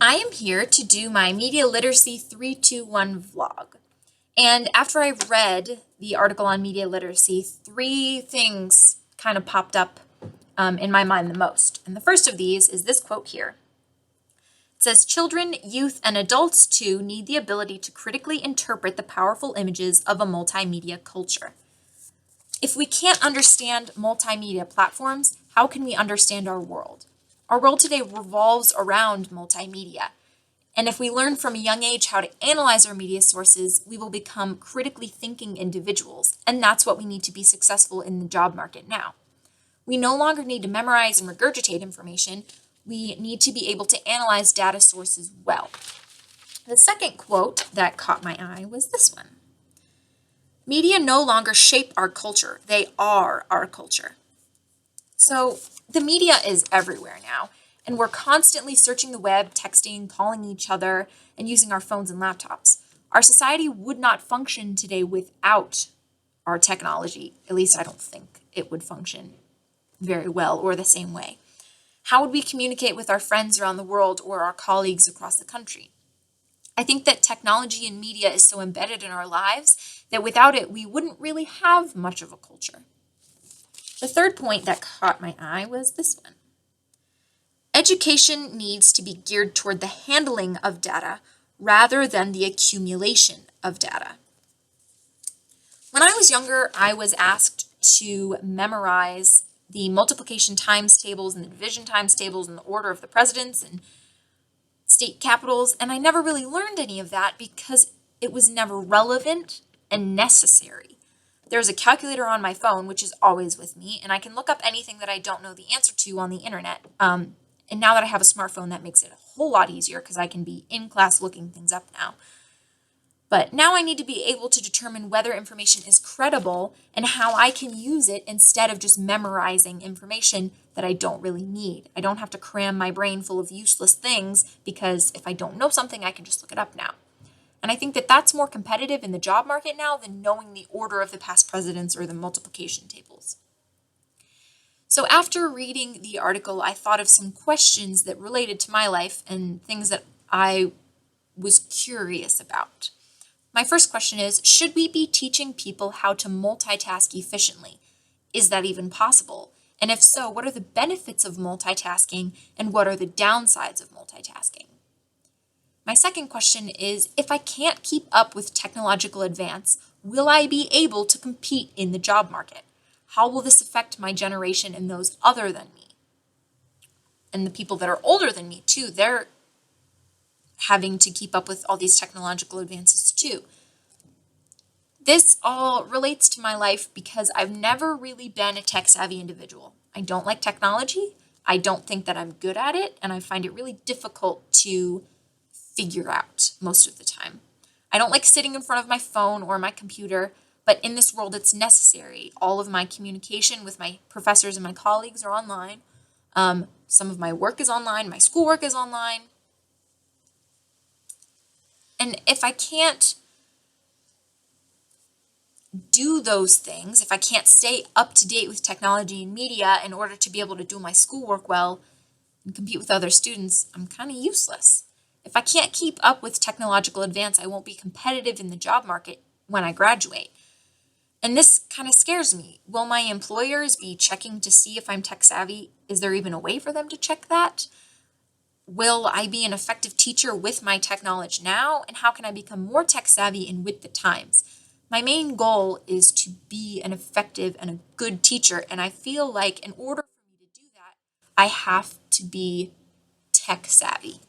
I am here to do my Media Literacy 321 vlog. And after I read the article on media literacy, three things kind of popped up in my mind the most. And the first of these is this quote here. It says, "Children, youth, and adults too need the ability to critically interpret the powerful images of a multimedia culture." If we can't understand multimedia platforms, how can we understand our world? Our world today revolves around multimedia. And if we learn from a young age how to analyze our media sources, we will become critically thinking individuals. And that's what we need to be successful in the job market now. We no longer need to memorize and regurgitate information. We need to be able to analyze data sources well. The second quote that caught my eye was this one. "Media no longer shape our culture. They are our culture." So the media is everywhere now, and we're constantly searching the web, texting, calling each other, and using our phones and laptops. Our society would not function today without our technology. At least I don't think it would function very well or the same way. How would we communicate with our friends around the world or our colleagues across the country? I think that technology and media is so embedded in our lives that without it, we wouldn't really have much of a culture. The third point that caught my eye was this one. "Education needs to be geared toward the handling of data rather than the accumulation of data." When I was younger, I was asked to memorize the multiplication times tables and the division times tables in the order of the presidents and state capitals, and I never really learned any of that because it was never relevant and necessary. There's a calculator on my phone, which is always with me, and I can look up anything that I don't know the answer to on the internet. And now that I have a smartphone, that makes it a whole lot easier because I can be in class looking things up now. But now I need to be able to determine whether information is credible and how I can use it instead of just memorizing information that I don't really need. I don't have to cram my brain full of useless things because if I don't know something, I can just look it up now. And I think that that's more competitive in the job market now than knowing the order of the past presidents or the multiplication tables. So after reading the article, I thought of some questions that related to my life and things that I was curious about. My first question is, should we be teaching people how to multitask efficiently? Is that even possible? And if so, what are the benefits of multitasking and what are the downsides of multitasking? My second question is, if I can't keep up with technological advance, will I be able to compete in the job market? How will this affect my generation and those other than me? And the people that are older than me too, they're having to keep up with all these technological advances too. This all relates to my life because I've never really been a tech-savvy individual. I don't like technology. I don't think that I'm good at it, and I find it really difficult to figure out most of the time. I don't like sitting in front of my phone or my computer, but in this world it's necessary. All of my communication with my professors and my colleagues are online. Some of my work is online, my schoolwork is online. And if I can't do those things, if I can't stay up to date with technology and media in order to be able to do my schoolwork well and compete with other students, I'm kind of useless. If I can't keep up with technological advance, I won't be competitive in the job market when I graduate. And this kind of scares me. Will my employers be checking to see if I'm tech savvy? Is there even a way for them to check that? Will I be an effective teacher with my tech knowledge now? And how can I become more tech savvy and with the times? My main goal is to be an effective and a good teacher. And I feel like in order for me to do that, I have to be tech savvy.